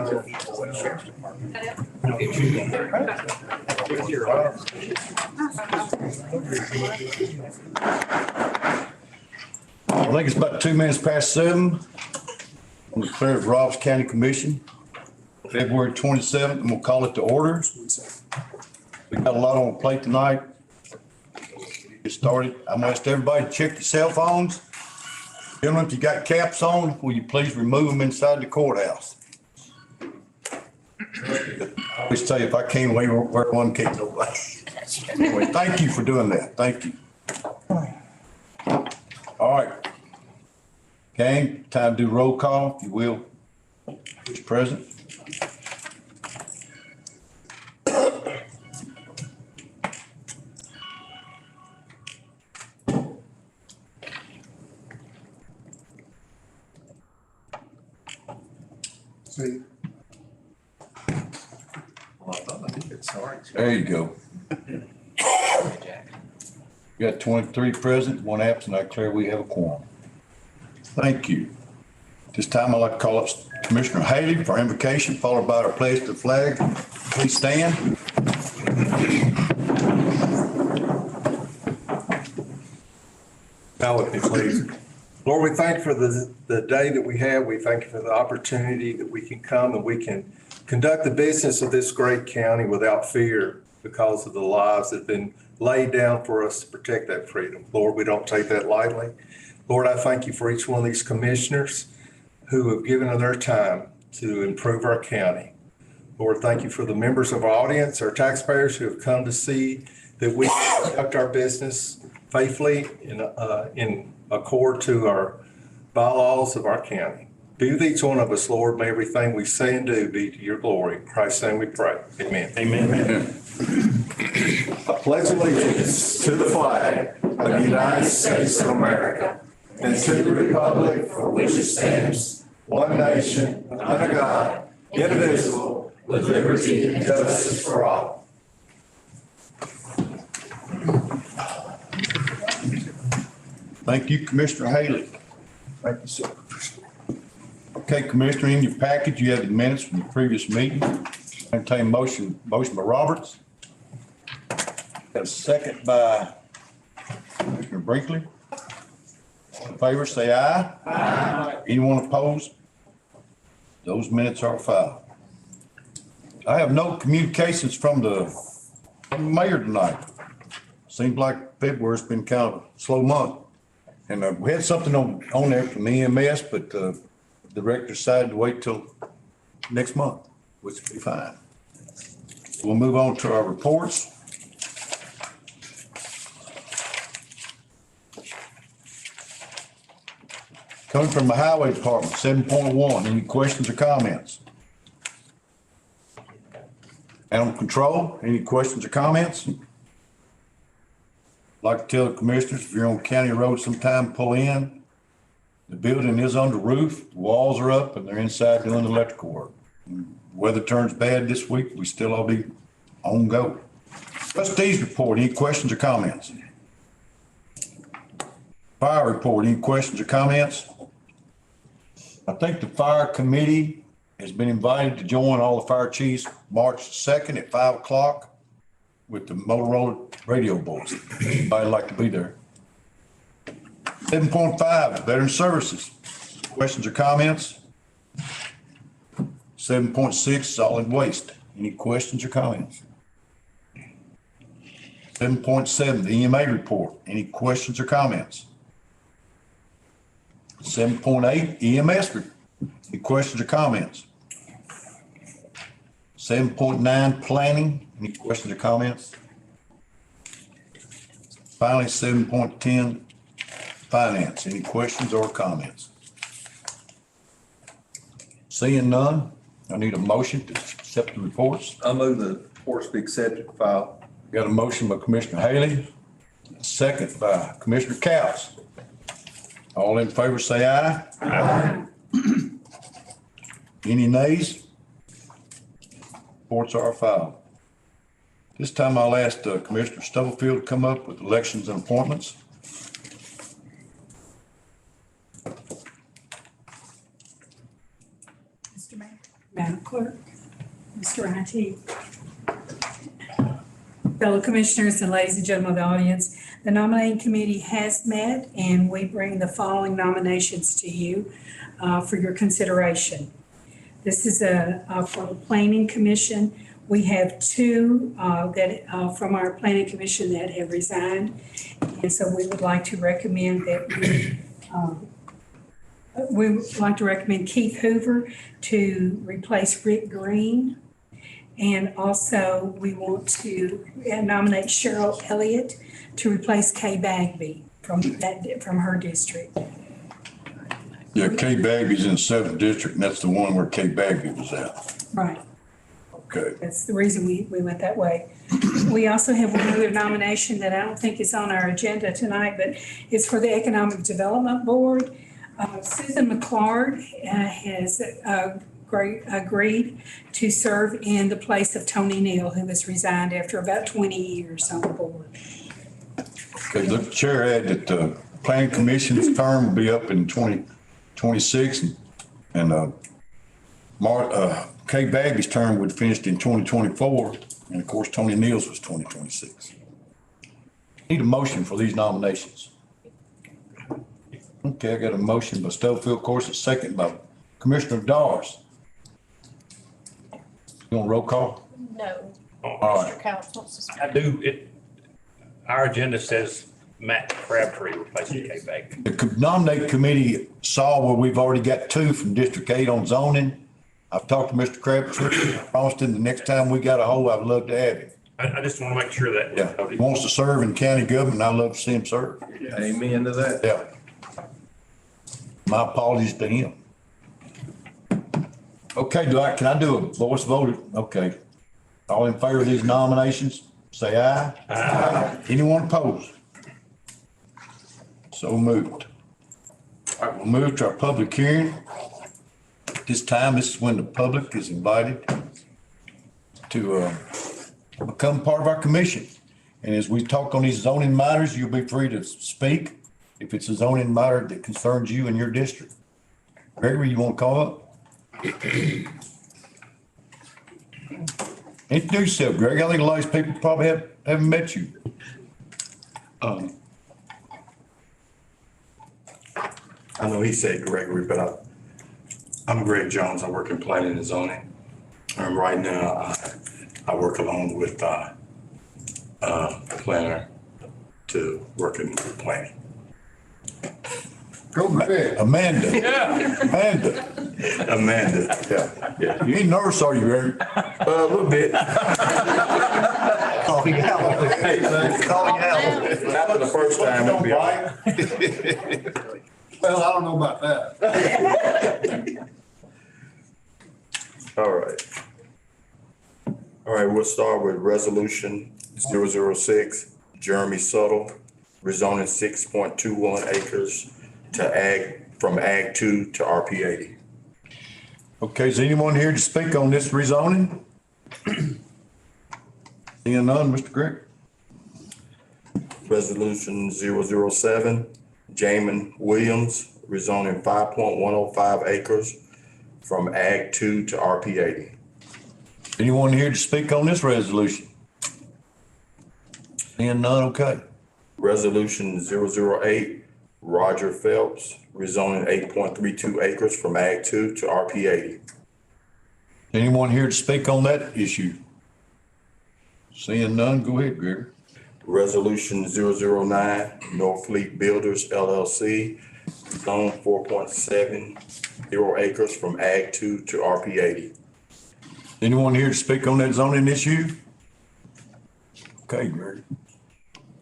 I think it's about 2 minutes past 7. I'm declaring the Robertson County Commission, February 27th, and we'll call it to order. We got a lot on the plate tonight. Get started. I'm gonna ask everybody to check your cell phones. Gentlemen, if you got caps on, will you please remove them inside the courthouse? I always tell you, if I can't wear one, can't nobody. Anyway, thank you for doing that. Thank you. All right. Gang, time to do roll call, if you will. Who's present? See. There you go. You got 23 present, 1 absent. I declare we have a quorum. Thank you. This time I'd like to call up Commissioner Haley for invocation, followed by our pledge to the flag. Please stand. Bow with me, please. Lord, we thank you for the day that we have. We thank you for the opportunity that we can come and we can conduct the business of this great county without fear because of the lives that have been laid down for us to protect that freedom. Lord, we don't take that lightly. Lord, I thank you for each one of these commissioners who have given of their time to improve our county. Lord, thank you for the members of our audience, our taxpayers who have come to see that we conduct our business faithfully in accord to our bylaws of our county. Be with each one of us, Lord. May everything we say and do be to your glory. In Christ's name we pray. Amen. Amen. I pledge allegiance to the flag of the United States of America and to the republic for which it stands, one nation, under God, indivisible, with liberty and justice for all. Thank you, Commissioner Haley. Thank you, sir. Okay, Commissioner, in your package, you have the minutes from the previous meeting. Entertain motion by Roberts. Got a second by Commissioner Brinkley. All in favor, say aye. Aye. Anyone opposed? Those minutes are filed. I have no communications from the mayor tonight. Seems like February's been kind of a slow month. And we had something on there from EMS, but the director decided to wait till next month, which will be fine. We'll move on to our reports. Coming from the Highway Department, 7.1, any questions or comments? Animal Control, any questions or comments? I'd like to tell the commissioners, if you're on county road sometime, pull in. The building is under roof, the walls are up, and they're inside doing electrical work. Weather turns bad this week, we still all be on go. Trustees report, any questions or comments? Fire report, any questions or comments? I think the fire committee has been invited to join all the fire chiefs March 2nd at 5 o'clock with the Motorola radio boys. I'd like to be there. 7.5, Veteran Services. Questions or comments? 7.6, Solid Waste. Any questions or comments? 7.7, the EMA report. Any questions or comments? 7.8, EMS report. Any questions or comments? 7.9, Planning. Any questions or comments? Finally, 7.10, Finance. Any questions or comments? Seeing none, I need a motion to accept the reports. I move the reports be accepted, filed. Got a motion by Commissioner Haley, a second by Commissioner Couch. All in favor say aye. Aye. Any nays? Reports are filed. This time I'll ask Commissioner Stubblefield to come up with elections and appointments. Mr. Mayor. Madam. Clerk, Mr. IT. Fellow commissioners and ladies and gentlemen of the audience, the nominating committee has met and we bring the following nominations to you for your consideration. This is for the Planning Commission. We have two from our Planning Commission that have resigned. And so we would like to recommend that we would like to recommend Keith Hoover to replace Rick Green. And also we want to nominate Cheryl Elliott to replace Kay Bagby from her district. Yeah, Kay Bagby's in the 7th district, and that's the one where Kay Bagby was at. Right. Okay. That's the reason we went that way. We also have one other nomination that I don't think is on our agenda tonight, but it's for the Economic Development Board. Susan McClard has agreed to serve in the place of Tony Neal, who has resigned after about 20 years on the board. Okay, the chair had that the planning commission's term will be up in 2026, and Kay Bagby's term would finished in 2024, and of course, Tony Neal's was 2026. Need a motion for these nominations. Okay, I got a motion by Stubblefield, of course, a second by Commissioner Dawes. You want roll call? No. All right. Mr. Couch wants to speak. I do, our agenda says Matt Crabtree replacing Kay Bagby. The nominate committee saw where we've already got two from District 8 on zoning. I've talked to Mr. Crabtree, promised him the next time we got a hold, I'd love to have him. I just want to make sure that. Yeah, he wants to serve in county government, I'd love to see him serve. Amen to that. Yeah. My apologies to him. Okay, can I do a voice vote? Okay. All in favor of these nominations, say aye. Aye. Anyone opposed? So moved. All right, we'll move to our public hearing. This time, this is when the public is invited to become part of our commission. And as we talk on these zoning matters, you'll be free to speak if it's a zoning matter that concerns you and your district. Gregory, you want to call up? Introduce yourself, Greg. I think a lot of these people probably haven't met you. I know he said Gregory, but I'm Greg Jones. I work in planning and zoning. And right now, I work along with a planner to work in planning. Go Greg. Amanda. Yeah. Amanda. Yeah. You ain't nervous, are you, Greg? A little bit. Calling out. Calling out. After the first time, it'll be all right. Well, I don't know about that. All right. All right, we'll start with resolution 006, Jeremy Suttle, rezoning 6.21 acres to from Ag 2 to RP 80. Okay, is anyone here to speak on this rezoning? Seeing none, Mr. Greg? Resolution 007, Jamin Williams, rezoning 5.105 acres from Ag 2 to RP 80. Anyone here to speak on this resolution? Seeing none, okay. Resolution 008, Roger Phelps, rezoning 8.32 acres from Ag 2 to RP 80. Anyone here to speak on that issue? Seeing none, go ahead, Greg. Resolution 009, Northfleet Builders LLC, zone 4.70 acres from Ag 2 to RP 80. Anyone here to speak on that zoning issue? Okay, Greg.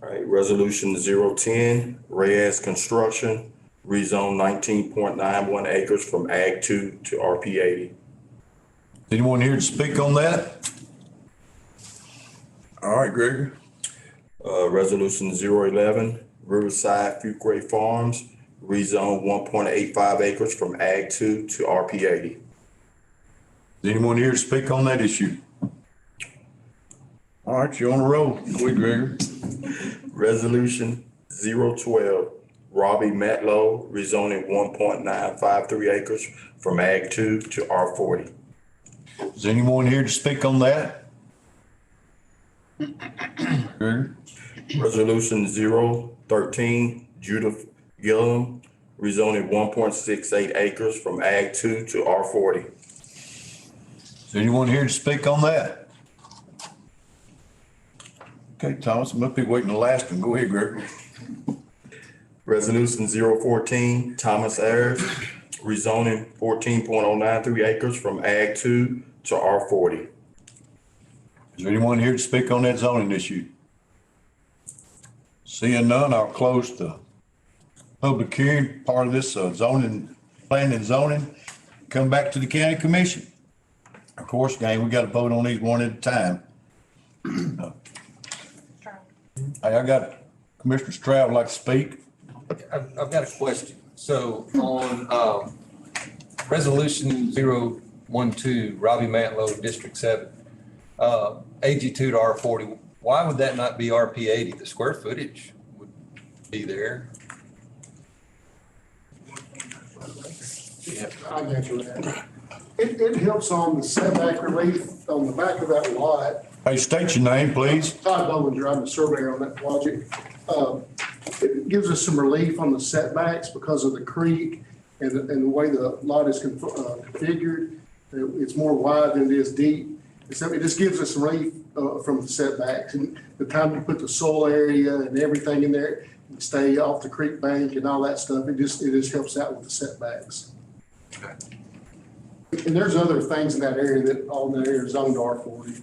All right, resolution 010, Reyes Construction, rezone 19.91 acres from Ag 2 to RP 80. Anyone here to speak on that? All right, Greg. Resolution 011, Riverside Fuquay Farms, rezone 1.85 acres from Ag 2 to RP 80. Anyone here to speak on that issue? All right, you're on the roll. Go ahead, Greg. Resolution 012, Robbie Matlow, rezoning 1.953 acres from Ag 2 to R40. Is anyone here to speak on that? Gregor? Resolution 013, Judith Gillum, rezoning 1.68 acres from Ag 2 to R40. Is anyone here to speak on that? Okay, Thomas, I must be waiting the last one. Go ahead, Greg. Resolution 014, Thomas Ayers, rezoning 14.093 acres from Ag 2 to R40. Is there anyone here to speak on that zoning issue? Seeing none, I'll close the public hearing part of this zoning, planning and zoning. Come back to the county commission. Of course, gang, we got to vote on these one at a time. Hey, I got Commissioner Stroud would like to speak. I've got a question. So on resolution 012, Robbie Mantlo, District 7, AG 2 to R40, why would that not be RP 80? The square footage would be there. I'll answer that. It helps on the setback relief on the back of that lot. Hey, state your name, please. Todd Bollinger, I'm the surveyor on that project. It gives us some relief on the setbacks because of the creek and the way the lot is configured. It's more wide than it is deep. So it just gives us some relief from the setbacks. And the time you put the soil area and everything in there, and stay off the creek bank and all that stuff, it just helps out with the setbacks. Okay. And there's other things in that area that all in that area is zoned R40.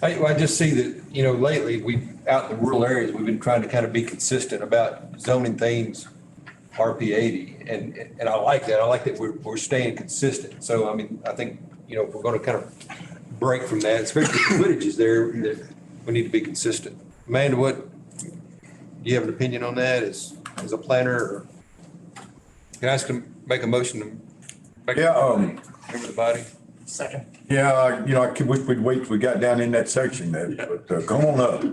I just see that, lately out in the rural areas, we've been trying to kind of be consistent about zoning things RP 80. And I like that. I like that we're staying consistent. So, I think, if we're going to kind of break from that, especially if the footage is there, that we need to be consistent. Amanda, do you have an opinion on that as a planner? Or can I ask him to make a motion to make over the body? Second. Yeah, I wish we'd wait till we got down in that section there, but come on up.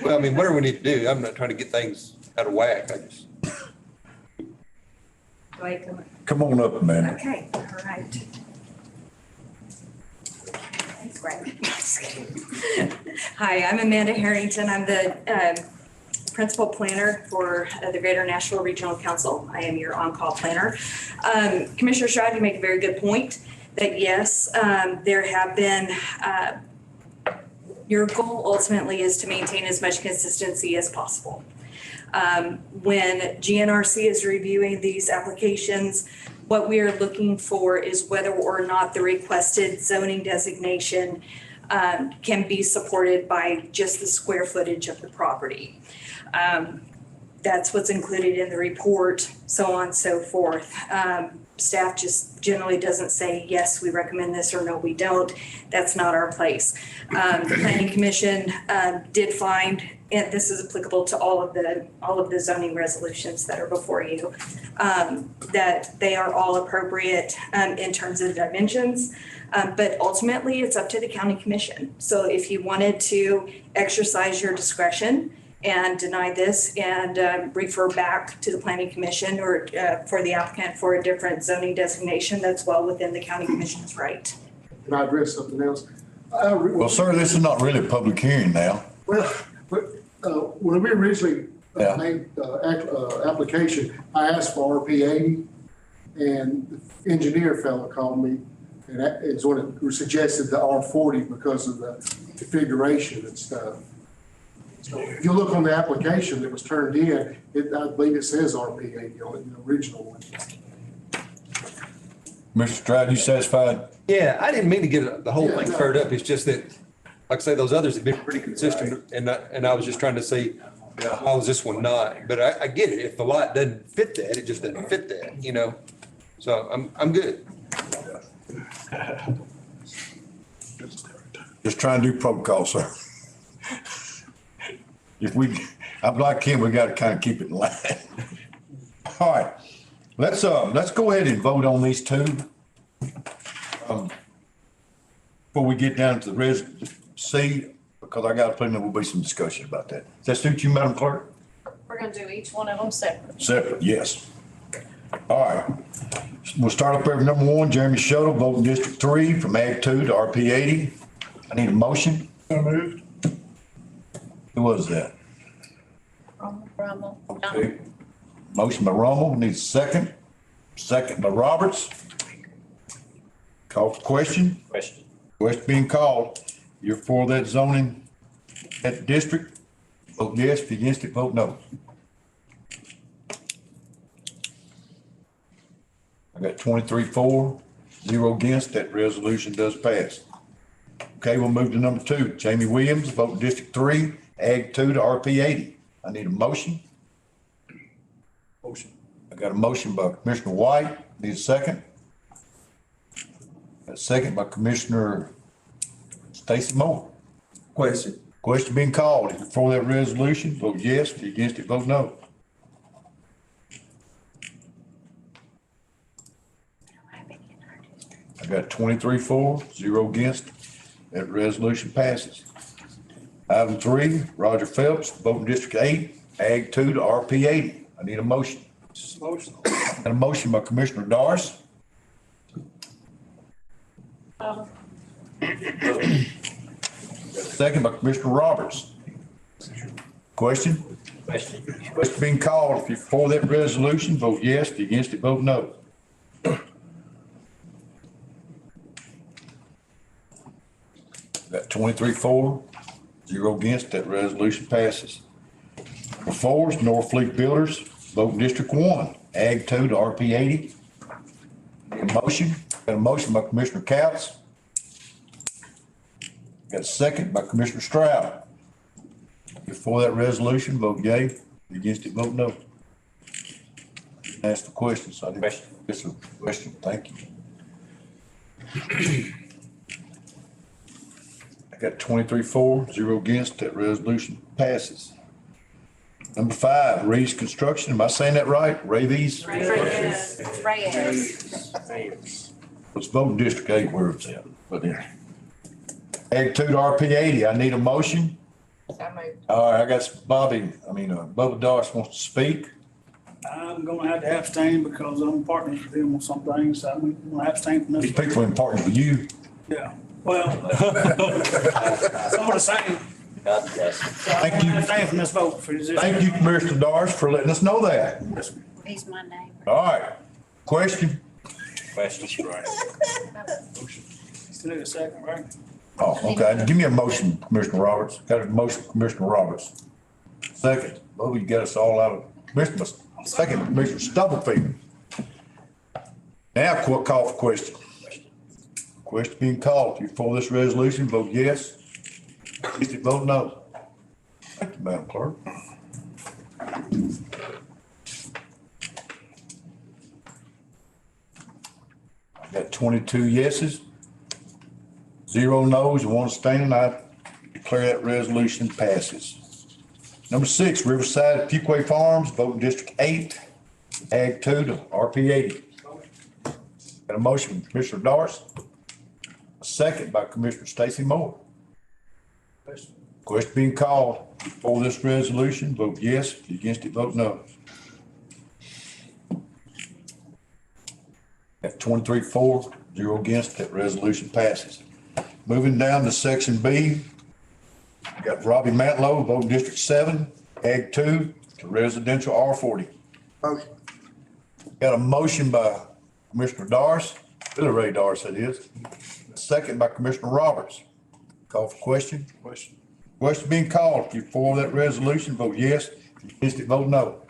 Well, whatever we need to do, I'm not trying to get things out of whack. Come on up, man. Okay, all right. Thanks, Greg. Hi, I'm Amanda Harrington. I'm the principal planner for the Greater Nashville Regional Council. I am your on-call planner. Commissioner Stroud, you make a very good point that yes, there have been, your goal ultimately is to maintain as much consistency as possible. When GNRC is reviewing these applications, what we are looking for is whether or not the requested zoning designation can be supported by just the square footage of the property. That's what's included in the report, so on and so forth. Staff just generally doesn't say, yes, we recommend this, or no, we don't. That's not our place. The Planning Commission did find, and this is applicable to all of the zoning resolutions that are before you, that they are all appropriate in terms of dimensions. But ultimately, it's up to the county commission. So if you wanted to exercise your discretion and deny this and refer back to the planning commission or for the applicant for a different zoning designation, that's well within the county commission's right. Can I address something else? Well, sir, this is not really a public hearing now. Well, when we originally Yeah. made application, I asked for RP 80, and the engineer fellow called me, and that is when it suggested the R40 because of the configuration and stuff. So if you look on the application that was turned in, I believe it says RP 80 on it, the original one. Mr. Stroud, you satisfied? Yeah, I didn't mean to get the whole thing stirred up. It's just that, like I say, those others have been pretty consistent, and I was just trying to say, why was this one not? But I get it. If the lot doesn't fit that, it just doesn't fit that, So I'm good. Just trying to do protocol, sir. I'm like him, we gotta kind of keep it in line. All right, let's go ahead and vote on these two. Before we get down to the res C, because I gotta put in, there will be some discussion about that. Does that suit you, Madam Clerk? We're gonna do each one of them separate. Separate, yes. All right. We'll start up there with number one, Jeremy Shuttle, voting District 3 from Ag 2 to RP 80. I need a motion. So moved. Who was that? Rummel. Okay. Motion by Rummel, needs a second. Second by Roberts. Call for question. Question. Question being called. You're for that zoning at the district? Vote yes. If you're against it, vote no. I got 23-4, 0 against. That resolution does pass. Okay, we'll move to number two. Jamie Williams, vote District 3, Ag 2 to RP 80. I need a motion. Motion. I got a motion by Commissioner White. Need a second. A second by Commissioner Stacy Moore. Question. Question being called. If you're for that resolution, vote yes. If you're against it, vote no. I got 23-4, 0 against. That resolution passes. Item 3, Roger Phelps, voting District 8, Ag 2 to RP 80. I need a motion. Motion. Got a motion by Commissioner Doris. Second by Commissioner Roberts. Question? Question. Question being called. If you're for that resolution, vote yes. If you're against it, vote no. Got 23-4, 0 against. That resolution passes. Number 4 is Northfleet Builders, voting District 1, Ag 2 to RP 80. Need a motion? Got a motion by Commissioner Couts. Got a second by Commissioner Stroud. If you're for that resolution, vote yea. If you're against it, vote no. Ask the question, so I didn't. Question. It's a question. Thank you. I got 23-4, 0 against. That resolution passes. Number 5, Reeves Construction. Am I saying that right? Ravies? Reyes. Let's vote in District 8 where it's at. But there. Ag 2 to RP 80. I need a motion. So moved. All right, I got Bubba Doss wants to speak. I'm gonna have to abstain because I'm partners with him on some things, so I'm gonna abstain from These this. people in partners with you. Yeah, well, some of the same. Thank you. Abstain from this vote for this. Thank you, Commissioner Doss, for letting us know that. He's my neighbor. All right. Question? Question. Still need a second, right? Oh, okay. Give me a motion, Commissioner Roberts. Got a motion, Commissioner Roberts. Second. Bubba, you got us all out of Commissioner. Second, Commissioner Stubblefield. Now, call for question. Question being called. If you're for this resolution, vote yes. If you vote no. Thank you, Madam Clerk. I got 22 yeses, 0 noes, and 1 abstaining. I declare that resolution passes. Number 6, Riverside Fuquay Farms, voting District 8, Ag 2 to RP 80. Got a motion from Commissioner Doris. A second by Commissioner Stacy Moore. Question being called. For this resolution, vote yes. If you're against it, vote no. At 23-4, 0 against, that resolution passes. Moving down to section B, we got Robbie Matlow, voting District 7, Ag 2 to residential R40. Motion. Got a motion by Commissioner Doris, Billy Ray Doris that is. A second by Commissioner Roberts. Call for question. Question being called. If you're for that resolution, vote yes. If you're against it, vote no.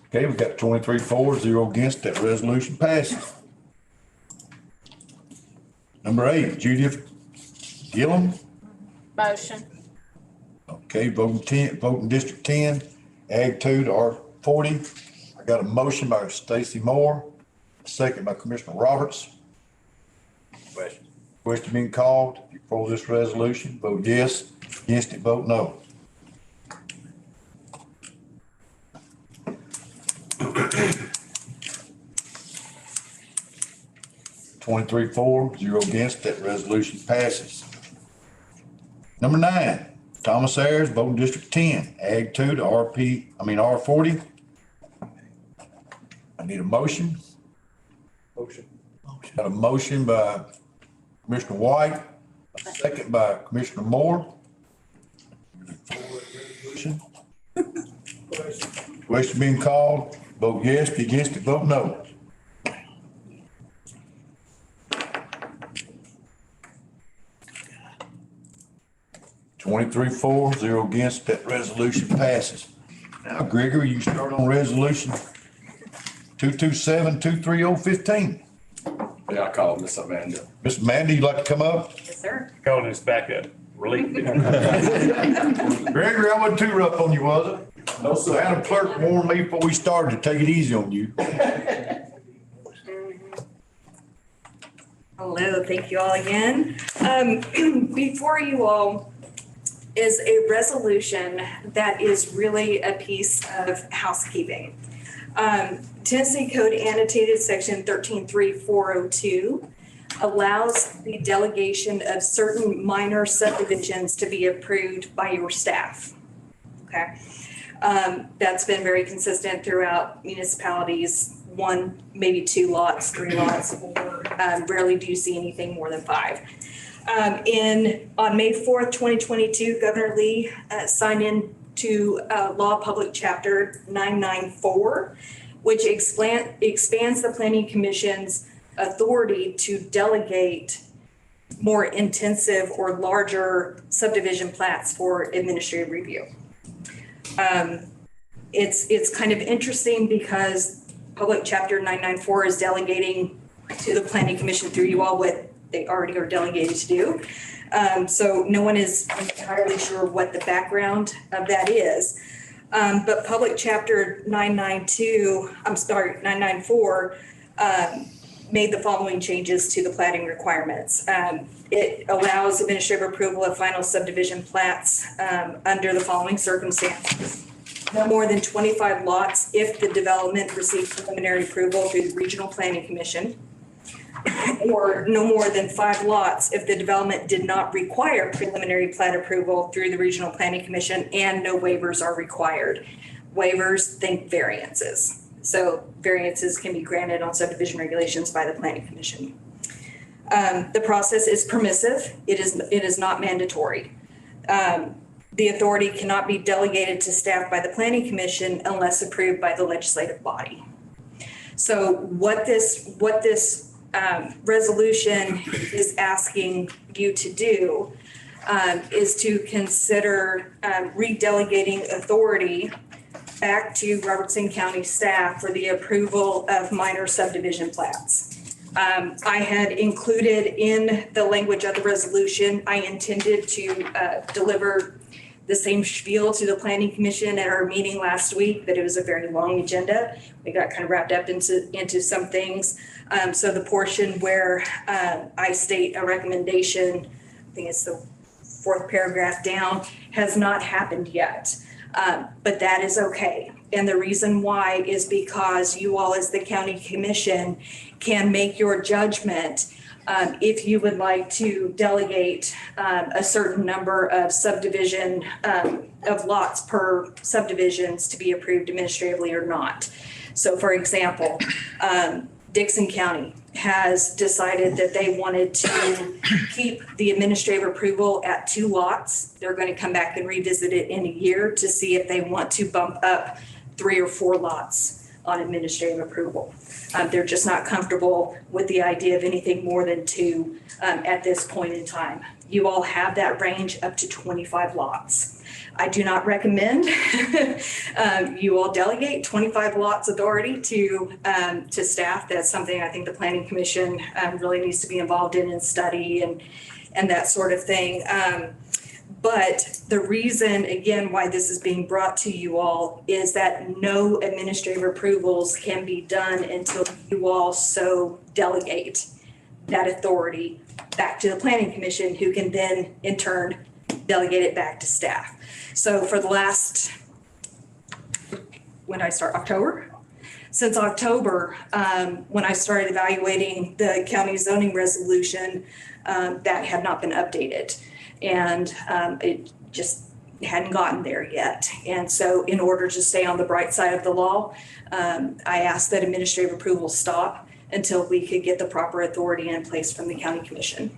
Okay, we got 23-4, 0 against. That resolution passes. Number 8, Judith Gillum. Motion. Okay, voting District 10, Ag 2 to R40. I got a motion by Stacy Moore, a second by Commissioner Roberts. Question. Question being called. If you're for this resolution, vote yes. Against it, vote no. Twenty-three, 4, 0 against. That resolution passes. Number 9, Thomas Ayers, voting District 10, Ag 2 to R40. need a motion. Motion. Got a motion by Commissioner White, a second by Commissioner Moore. Question being called, vote yes, be against it, vote no. Twenty-three, 0 against, that resolution passes. Now, Gregory, you start on resolution 227-230-15. Yeah, I'll call Miss Amanda. Mr. Mandy, you'd like to come up? Yes, sir. Calling this back up. Relief. Gregory, I wasn't too rough on you, was it? No, sir. Madam Clerk warned me before we started to take it easy on you. Hello, thank you all again. Before you all is a resolution that is really a piece of housekeeping. Tennessee Code annotated section 133402 allows the delegation of certain minor subdivisions to be approved by your staff. Okay. That's been very consistent throughout municipalities, 1, maybe 2 lots, 3 lots, or rarely do you see anything more than 5. On May 4th, 2022, Governor Lee signed into Law Public Chapter 994, which expands the Planning Commission's authority to delegate more intensive or larger subdivision plats for administrative review. It's kind of interesting because Public Chapter 994 is delegating to the Planning Commission through you all what they already are delegated to do. So no one is entirely sure what the background of that is. But Public Chapter 994 made the following changes to the platting requirements. It allows administrative approval of final subdivision plats under the following circumstances. No more than 25 lots if the development received preliminary approval through the Regional Planning Commission, or no more than 5 lots if the development did not require preliminary plat approval through the Regional Planning Commission and no waivers are required. Waivers, think variances. So variances can be granted on subdivision regulations by the Planning Commission. The process is permissive. It is not mandatory. The authority cannot be delegated to staff by the Planning Commission unless approved by the legislative body. So what this resolution is asking you to do is to consider redelegating authority back to Robertson County staff for the approval of minor subdivision plats. I had included in the language of the resolution, I intended to deliver the same spiel to the Planning Commission at our meeting last week, but it was a very long agenda. We got kind of wrapped up into some things. So the portion where I state a recommendation, I think it's the 4th paragraph down, has not happened yet. But that is okay. And the reason why is because you all as the county commission can make your judgment if you would like to delegate a certain number of subdivision of lots per subdivisions to be approved administratively or not. So for example, Dixon County has decided that they wanted to keep the administrative approval at 2 lots. They're going to come back and revisit it in a year to see if they want to bump up 3 or 4 lots on administrative approval. They're just not comfortable with the idea of anything more than 2 at this point in time. You all have that range up to 25 lots. I do not recommend you all delegate 25 lots authority to staff. That's something I think the Planning Commission really needs to be involved in and study and that sort of thing. But the reason, again, why this is being brought to you all is that no administrative approvals can be done until you all so delegate that authority back to the Planning Commission, who can then in turn delegate it back to staff. So for the last, when I start, October? Since October, when I started evaluating the county zoning resolution, that had not been updated. And it just hadn't gotten there yet. And so in order to stay on the bright side of the law, I asked that administrative approval stop until we could get the proper authority in place from the county commission.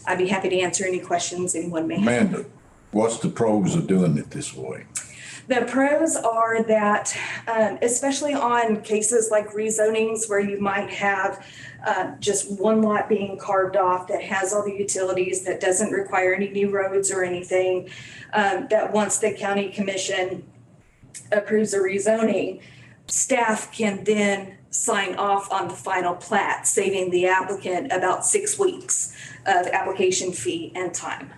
I'd be happy to answer any questions anyone may have. Amanda, what's the pros of doing it this way? The pros are that, especially on cases like rezonings where you might have just one lot being carved off that has all the utilities, that doesn't require any new roads or anything, that once the county commission approves a rezoning, staff can then sign off on the final plat, saving the applicant about 6 weeks of application fee and time.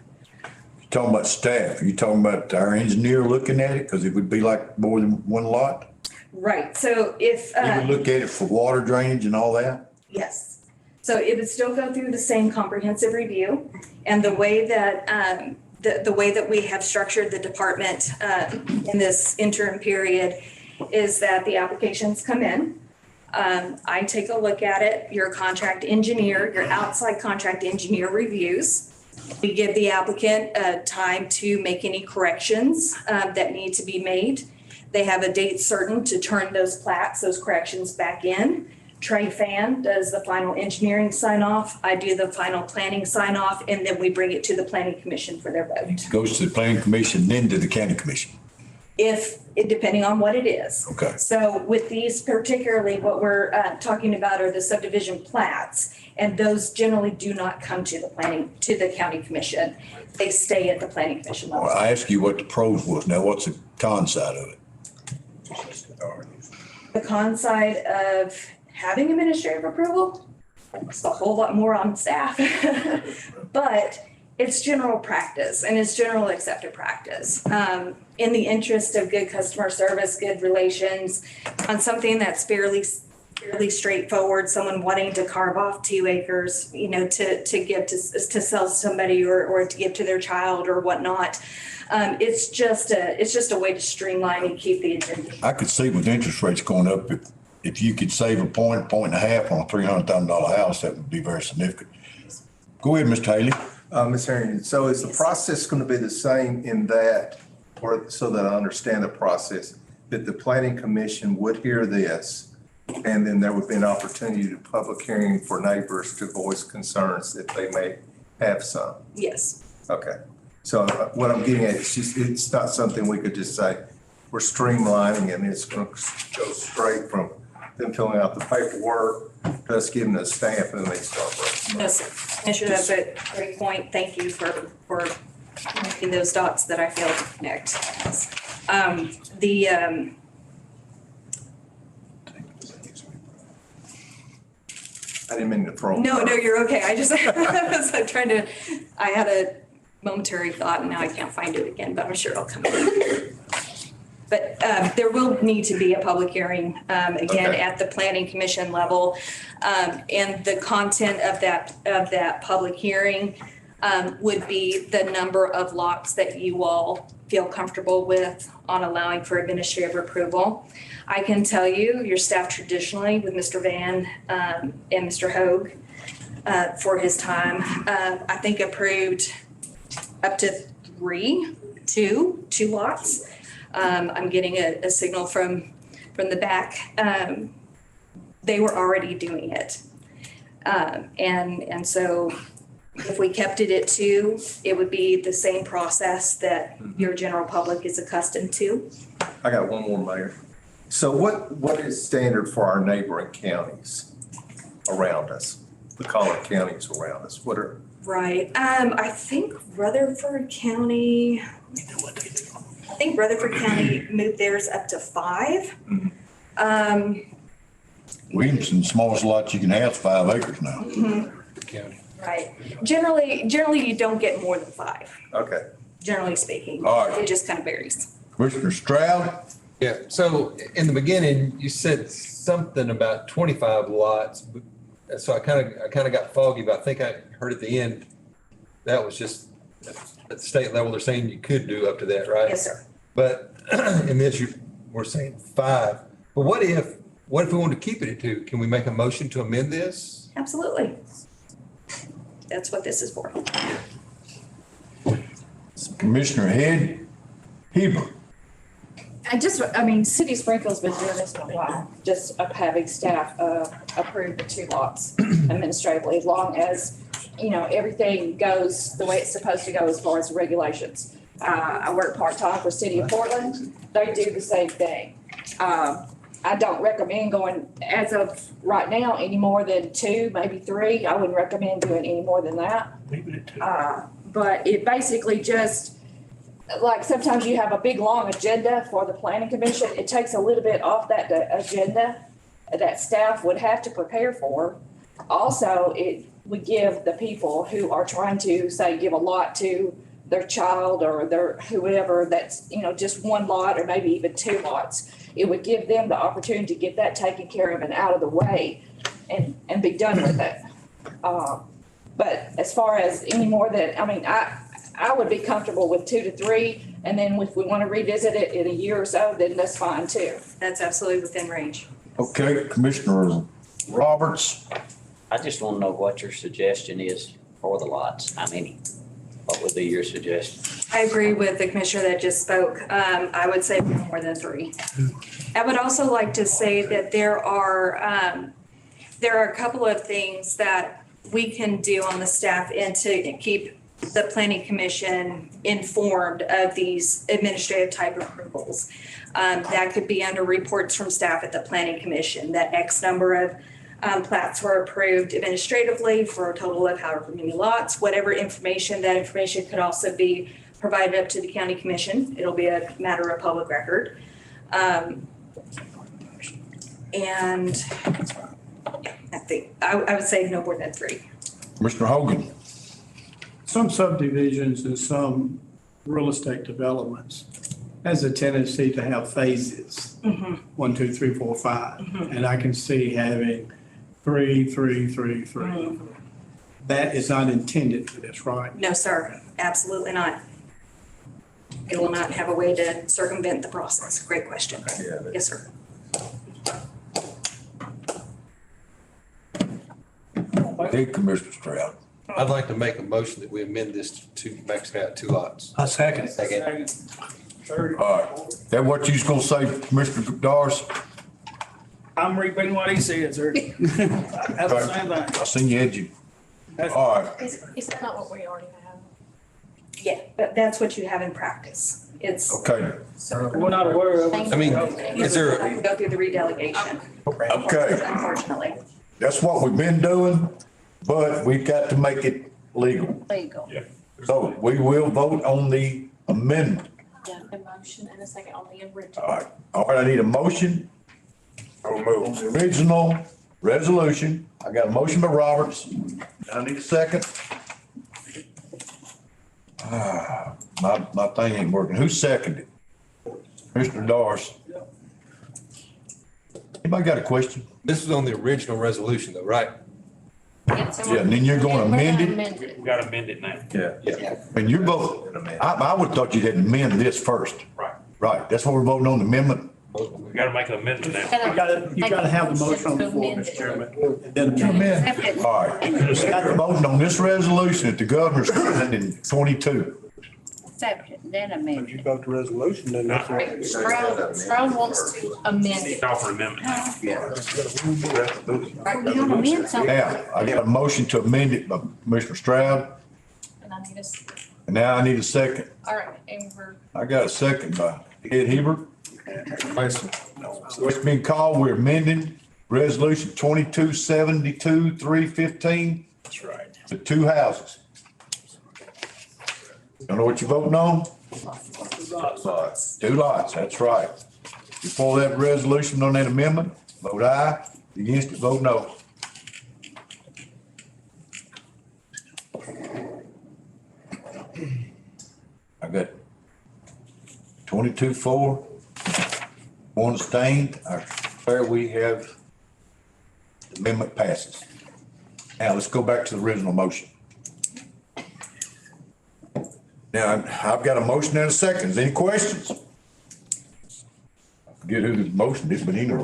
Talking about staff, you talking about our engineer looking at it? Because it would be like more than one lot? Right, so if. He would look at it for water drainage and all that? Yes. So it would still go through the same comprehensive review. And the way that, the way that we have structured the department in this interim period is that the applications come in. I take a look at it, your contract engineer, your outside contract engineer reviews. We give the applicant time to make any corrections that need to be made. They have a date certain to turn those plats, those corrections back in. Trey Fan does the final engineering sign off. I do the final planning sign off, and then we bring it to the planning commission for their vote. Goes to the planning commission, then to the county commission. Depending on what it is. Okay. So with these particularly, what we're talking about are the subdivision plats, and those generally do not come to the county commission. They stay at the planning commission level. Well, I asked you what the pros was. Now, what's the con side of it? The con side of having administrative approval, it's a whole lot more on staff. But it's general practice and it's general accepted practice. In the interest of good customer service, good relations, on something that's fairly straightforward, someone wanting to carve off 2 acres, to give to sell to somebody or to give to their child or whatnot. It's just a way to streamline and keep the agenda. I could see with interest rates going up, if you could save a point and a half on a $300,000 house, that would be very significant. Go ahead, Mr. Haley. Ms. Harrington, so is the process going to be the same in that, or so that I understand the process, that the planning commission would hear this and then there would be an opportunity to public hearing for neighbors to voice concerns if they may have some? Yes. Okay. So what I'm getting at is just, it's not something we could just say, we're streamlining and it's going to go straight from them filling out the paperwork, us giving the stamp and then they start writing. No, sir. Commissioner, that's a great point. Thank you for making those dots that I failed to connect. I didn't mean to throw. No, you're okay. I was I had a momentary thought and now I can't find it again, but I'm sure it'll come in. But there will need to be a public hearing, again, Okay. at the planning commission level. And the content of that public hearing would be the number of lots that you all feel comfortable with on allowing for administrative approval. I can tell you, your staff traditionally with Mr. Van and Mr. Hoag for his time, I think approved up to two lots. I'm getting a signal from the back. They were already doing it. And so if we kept it at 2, it would be the same process that your general public is accustomed to. I got one more, Mayor. So what is standard for our neighboring counties around us, the Collin counties around us? What are? Right. I think Rutherford County moved theirs up to 5. Williamson, smallest lot you can have is 5 acres now. County. Right. Generally you don't get more than 5, Okay. generally speaking. All right. It just kind of varies. Commissioner Stroud? Yeah, so in the beginning, you said something about 25 lots. But so I kind of got foggy, but I think I heard at the end, that was just at the state level, they're saying you could do up to that, right? Yes, sir. But in this, we're saying 5. But what if we wanted to keep it at 2? Can we make a motion to amend this? Absolutely. That's what this is for. Commissioner Head? Heber. City of Springfield's been doing this for a while, just of having staff approve the 2 lots administratively, as long as, everything goes the way it's supposed to go as far as regulations. I work part-time for City of Portland. They do the same thing. I don't recommend going, as of right now, any more than 2, maybe 3. I wouldn't recommend doing any more than that. Leave it at 2. But it basically just, like, sometimes you have a big, long agenda for the planning commission. It takes a little bit off that agenda that staff would have to prepare for. Also, it would give the people who are trying to, say, give a lot to their child or their whoever that's, just 1 lot or maybe even 2 lots. It would give them the opportunity to get that taken care of and out of the way and be done with it. But as far as any more than, I would be comfortable with 2 to 3, and then if we want to revisit it in a year or so, then that's fine too. That's absolutely within range. Okay, Commissioner Roberts. I just want to know what your suggestion is for the lots. How many? What would be your suggestion? I agree with the commissioner that just spoke. I would say more than 3. I would also like to say that there are a couple of things that we can do on the staff end to keep the planning commission informed of these administrative type approvals. That could be under reports from staff at the planning commission, that X number of plats were approved administratively for a total of however many lots, whatever information. That information could also be provided up to the county commission. It'll be a matter of public record. And I think I would say no more than 3. Commissioner Hogan. Some subdivisions and some real estate developments has a tendency to have phases. 1, 2, 3, 4, 5. And I can see having 3, 3, 3, 3. That is not intended for this, right? No, sir, absolutely not. It will not have a way to circumvent the process. Great question. Yes, sir. Hey, Commissioner Stroud. I'd like to make a motion that we amend this to max out 2 lots. A second. Second. Third. All right. That what you was gonna say, Commissioner Doris? I'm repeating what he said, sir. That's the same thing. I seen you had you. All right. Is that not what we already have? Yeah, but that's what you have in practice. It's. Okay. We're not aware of it. I mean, is there, I can go through the redelegation. Okay. Unfortunately. That's what we've been doing, but we've got to make it legal. Legal. So we will vote on the amendment. Yeah, a motion and a second on the original. All right, I need a motion. On the original resolution. I got a motion by Roberts. I need a second. My thing ain't working. Who seconded it? Commissioner Doris. Anybody got a question? this is on the original resolution though, right? Yeah, and then you're gonna amend it? We gotta amend it now. Yeah. And you're both, I would've thought you'd amend this first. Right. Right, that's what we're voting on, the amendment. We gotta make an amendment now. You gotta have the motion on the floor, Mr. Chairman. And then amend. All right, got the voting on this resolution that the governor's signed in 22. Accept it, then amend You it. vote the resolution, then that's right. Stroud wants to amend it. Call for amendment now. Right, we don't amend something. Now, I got a motion to amend it by Commissioner Stroud, And I need us, and now I need a second. all right, and we're, I got a second by Ed Hebert. Question. So it's been called, we're amending resolution 2272-315 That's right. to 2 houses. You know what you're voting on? 2 lots, that's right. Before that resolution on that amendment, vote aye. Against it, vote no. I got 22-4, 1 abstained. I declare we have, the amendment passes. Now, let's go back to the original motion. Now, I've got a motion and a second. Is there any questions? I forget who the motion is, but anyway.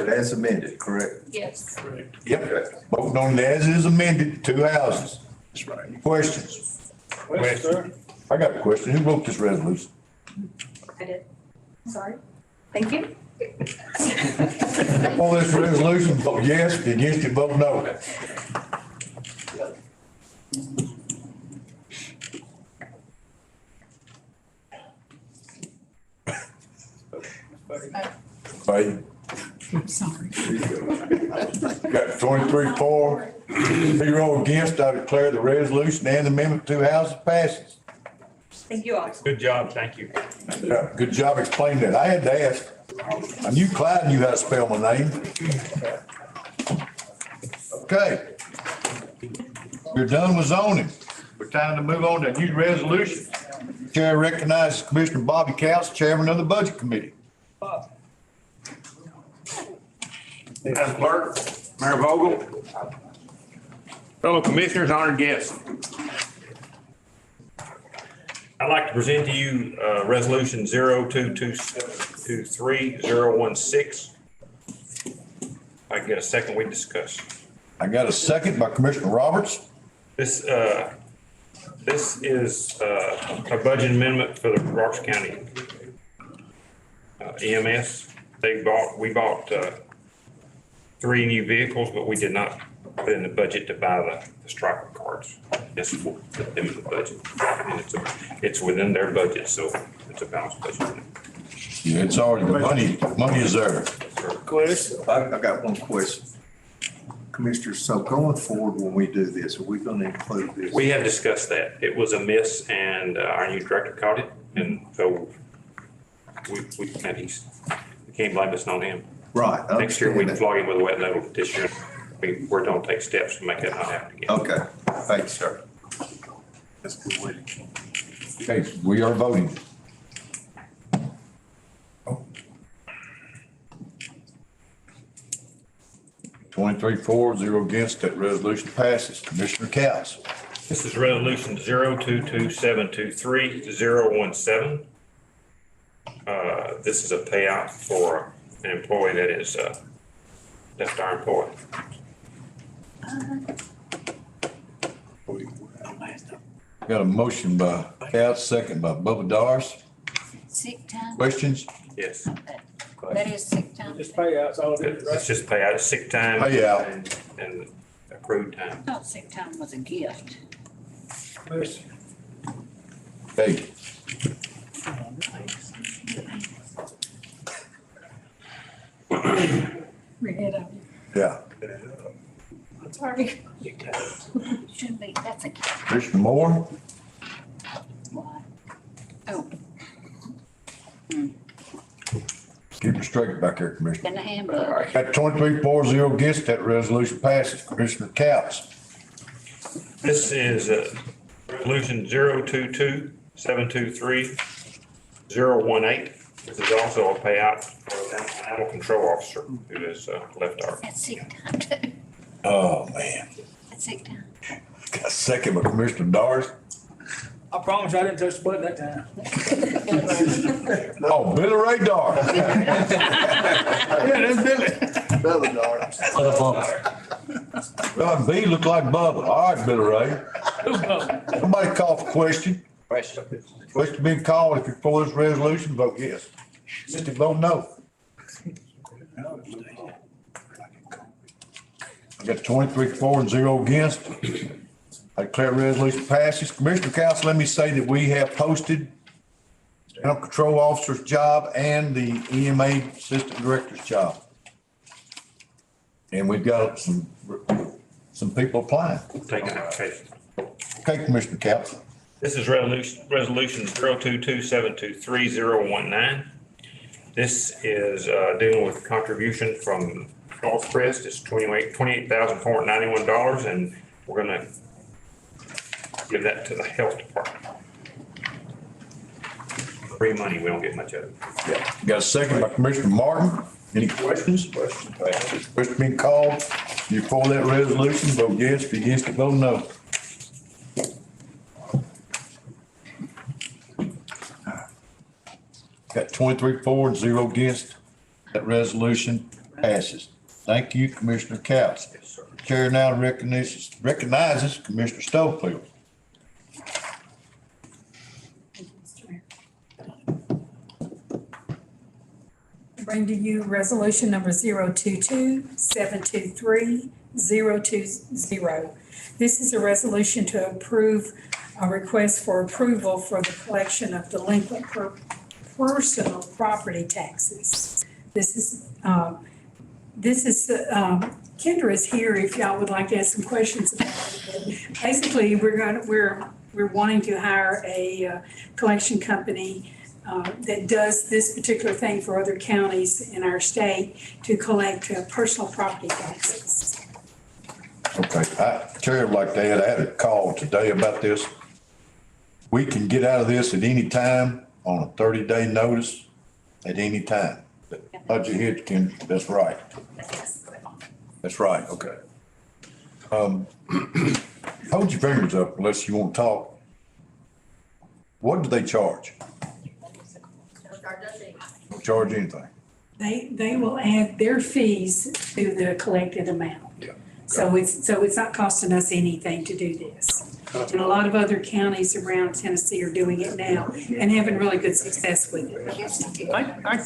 As amended, correct? yes. Yep, voting on it as is amended, 2 houses. That's right. Any questions? Question, sir. I got a question. Who wrote this resolution? I did. Sorry. Thank you. On this resolution, vote yes. If you're against it, vote no. Right. I'm sorry. Got 23-4, 0 against. I declare the resolution and the amendment to houses passes. Thank you all. Good job, thank you. Yeah, good job explaining that. I had to ask. I knew Clyde knew how to spell my name. Okay. We're done with zoning. We're time to move on to a new resolution. Chair recognizes Commissioner Bobby Couch, Chairman of the Budget Committee. Madam Clerk, Mayor Vogel, fellow commissioners, honored guests. I'd like to present to you Resolution 02-23016. If I can get a second, we discuss. I got a second by Commissioner Roberts. This is a budget amendment for the Robertson County EMS. We bought 3 new vehicles, but we did not put in the budget to buy the striker cards. Just for put them in the budget. And it's within their budget, so it's a balanced budget. Yeah, it's already, the money is there. I got one question. Commissioner, so going forward, when we do this, are we going to include this? We have discussed that. It was a miss and our new director caught it. And so we can't blame us on him. Right. I Next year, understand we that. flog him with a wet noodle. This year, we're going to take steps to make that not happen again. Okay, thanks, sir. That's good waiting. Okay, we are voting. Twenty-three, 0 against. That resolution passes. Commissioner Couch. This is resolution 022723-017. This is a payout for an employee that is left our employee. Got a motion by Couch, second by Bubba Dars. Sick time, Questions? Yes. that is sick time. It's just payout, it's sick time. Payout. And accrued time. I thought sick time was a gift. Okay. Read it out. Yeah. Sorry. Shouldn't be, that's a gift. Commissioner Moore? Why? Oh, Keep it straight back there, Commissioner. in the handbook. At 23-0 against, that resolution passes. Commissioner Couch. This is resolution 022723-018. This is also a payout for an animal control officer who has left our. That's sick time too. Oh, man. That's sick time. Got a second by Commissioner Dars. I promise I didn't touch the button that time. Oh, Billy Ray Dars. Yeah, that's Billy. Belly Dars. Well, B look like Bubba. All right, Billy Ray. Somebody call for question. Question being called. If you're for this resolution, vote yes. If you vote no. I got 23-4 0 against. I declare resolution passes. Commissioner Council, let me say that we have posted animal control officer's job and the EMA assistant director's job. And we've got some people applying. Taking application. Okay, Commissioner Council. This is resolution 022723-019. This is dealing with contribution from Northcrest. It's $28,491, and we're gonna give that to the health department. Free money, we don't get much of it. Yeah. Got a second by Commissioner Martin. Any questions? Question being called. You for that resolution, vote yes. If you're against it, vote no. Got 23-4 0 against. That resolution passes. Thank you, Commissioner Couch. Chair now recognizes Commissioner bring to you resolution number 022-723-020. This is a resolution to approve a request for approval for the collection of delinquent personal property taxes. This is Kendra is here if y'all would like to ask some questions about it. Basically, we're wanting to hire a collection company that does this particular thing for other counties in our state to collect personal property taxes. Okay, Terry, like that, I had a call today about this. We can get out of this at any time on a 30-day notice at any time. The budget hit can, that's right. That's right, okay. Hold your fingers up unless you want to talk. What do they charge? Don't charge anything. They will add their fees to the collected amount. Yeah. So it's not costing us anything to do this. And a lot of other counties around Tennessee are doing it now and having really good success with it. I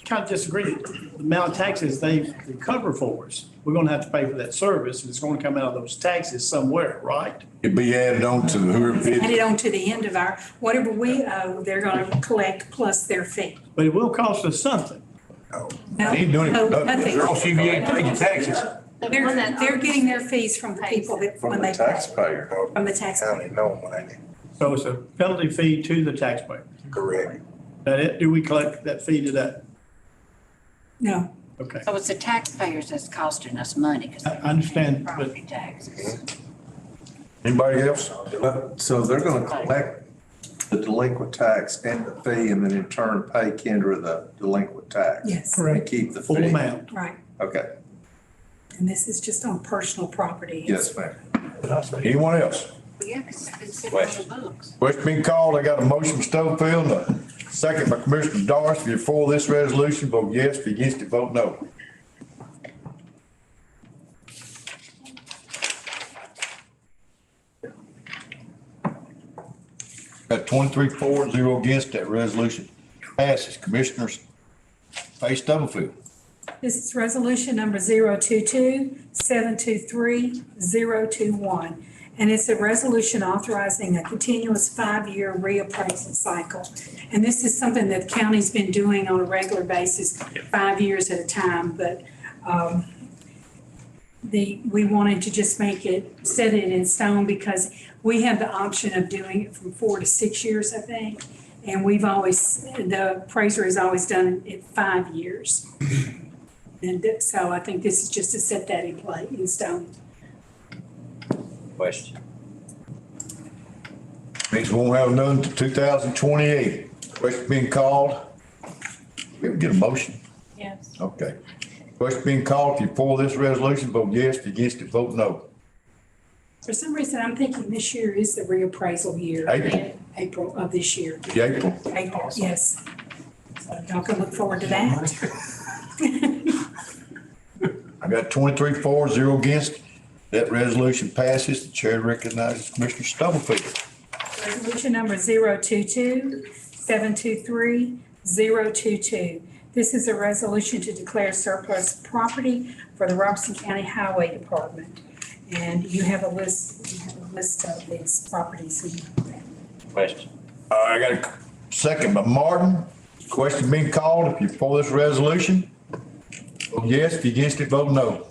kind of disagree. The amount of taxes they recover for us, we're gonna have to pay for that service, and it's gonna come out of those taxes somewhere, right? It'd be added on to whoever Add it, it on to the end of whatever we owe, they're gonna collect plus their fee. But it will cost us something. No, ain't doing it no, for nothing. nothing. Or else you ain't paying taxes. They're getting their fees from the people that, when they pay, taxpayer. from the taxpayer. So it's a penalty fee to the taxpayer. Correct. That it, do we collect that fee today? No, Okay, So it's the taxpayers that's costing us money because I understand, but property taxes. anybody else? So they're gonna collect the delinquent tax and the fee, and then in turn pay Kendra the delinquent tax. yes, And keep the full fee. amount. right. Okay, And this is just on personal property. yes, ma'am. Anyone else? Yeah, because it's sitting on the books. Question being called, I got a motion from Stubblefield, and a second by Commissioner Doris. If you're for this resolution, vote yes. If you're against it, vote no. Got 23 for, 0 against. That resolution passes. Commissioners, face Stubblefield. This is resolution number 022-723-021. And it's a resolution authorizing a continuous 5-year reappraisal cycle. And this is something that the county's been doing on a regular basis, 5 years at a time. But we wanted to just set it in stone because we have the option of doing it from 4 to 6 years, I think. And the appraiser has always done it 5 years. And so I think this is just to set that in stone. Question. Means we won't have none to 2028. Question being called. We ever get a motion? Yes. Okay. Question being called. If you're for this resolution, vote yes. If you're against it, vote no. For some reason, I'm thinking this year is the reappraisal year. April. April of this year. April. April, yes. So y'all can look forward to that. I got 23 for, 0 against. That resolution passes. The chair recognizes Commissioner Stubblefield. Resolution number 022-723-022. This is a resolution to declare surplus property for the Robertson County Highway Department. And you have a list of these properties. Question. I got a second by Martin. Question being called. If you're for this resolution, vote yes. If you're against it, vote no.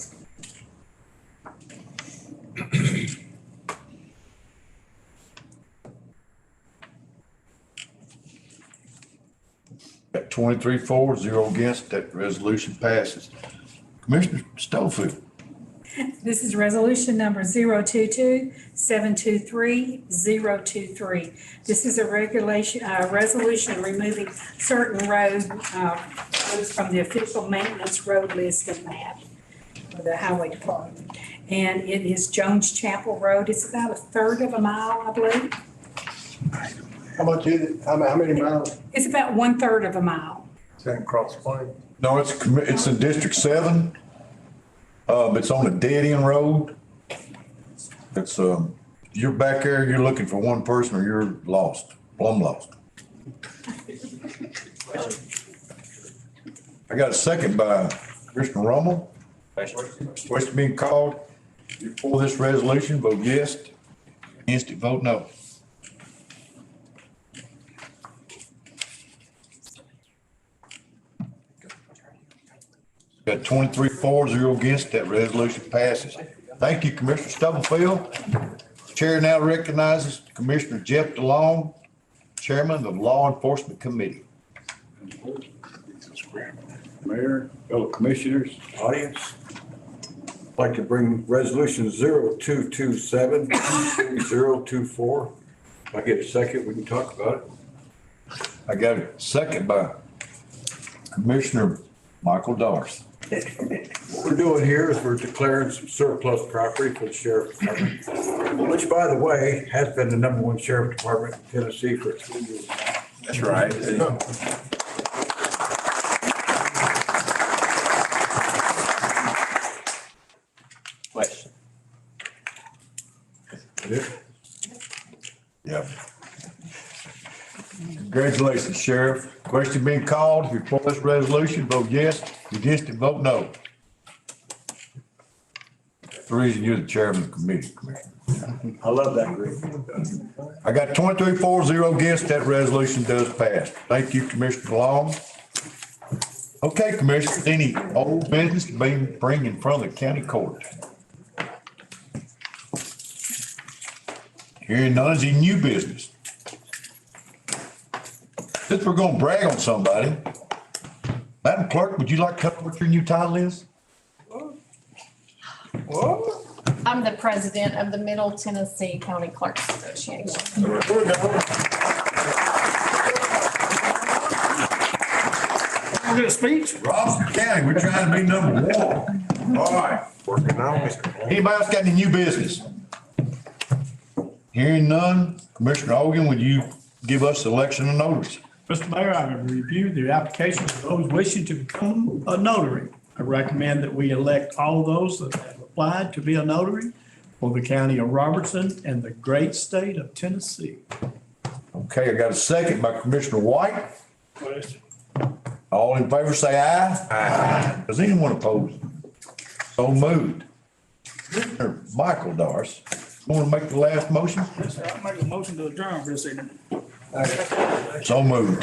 Got 23 for, 0 against. That resolution passes. Commissioner Stubblefield. This is resolution number 022-723-023. This is a resolution removing certain roads from the official maintenance road list and map for the highway department. And it is Jones Chapel Road. It's about a third of a mile, I believe. How much is it? How many miles? It's about 1/3 of a mile. Same Cross Plain. No, it's in District 7. It's on a dead end road. It's, you're back there, you're looking for one person or you're lost, plumb lost. I got a second by Commissioner Rommel. Question being called. For this resolution, vote yes. Against it, vote no. Got 23-4, against. That resolution passes. Thank you, Commissioner Stubblefield. Chair now recognizes Commissioner Jeff DeLong, Chairman of the Law Enforcement Committee. Mayor, fellow commissioners, audience. I'd like to bring resolution 0227-024. If I get a second, we can talk about it. I got a second by Commissioner Michael Darth. What we're doing here is we're declaring some surplus property for the sheriff's department, which, by the way, has been the #1 sheriff department in Tennessee for 2 years now. That's right. Question. Yeah. Congratulations, Sheriff. Question being called. If you for this resolution, vote yes. Against it, vote no. That's the reason you're the chairman of the committee, Commissioner. I love that group. I got 23-4 against. That resolution does pass. Thank you, Commissioner Long. Okay, Commissioners, any old business to be bring in front of the county court? Hearing none, is any new business? Since we're gonna brag on somebody, Madam Clerk, would you like to tell what your new title is? I'm the president of the Middle Tennessee County Clerks Association. Get a speech? Robertson County, we're trying to be #1. All right. Working on it. Anybody else got any new business? Hearing none, Commissioner Hogan, would you give us the election of notaries? Mr. Mayor, I have reviewed the applications of those wishing to become a notary. I recommend that we elect all those that have applied to be a notary for the county of Robertson and the great state of Tennessee. Okay, I got a second by Commissioner White. Question. All in favor, say aye. Aye. Does anyone oppose? So moved. Commissioner Michael Darce, want to make the last motion? Yes, sir. I'll make a motion to adjourn for this evening. So moved.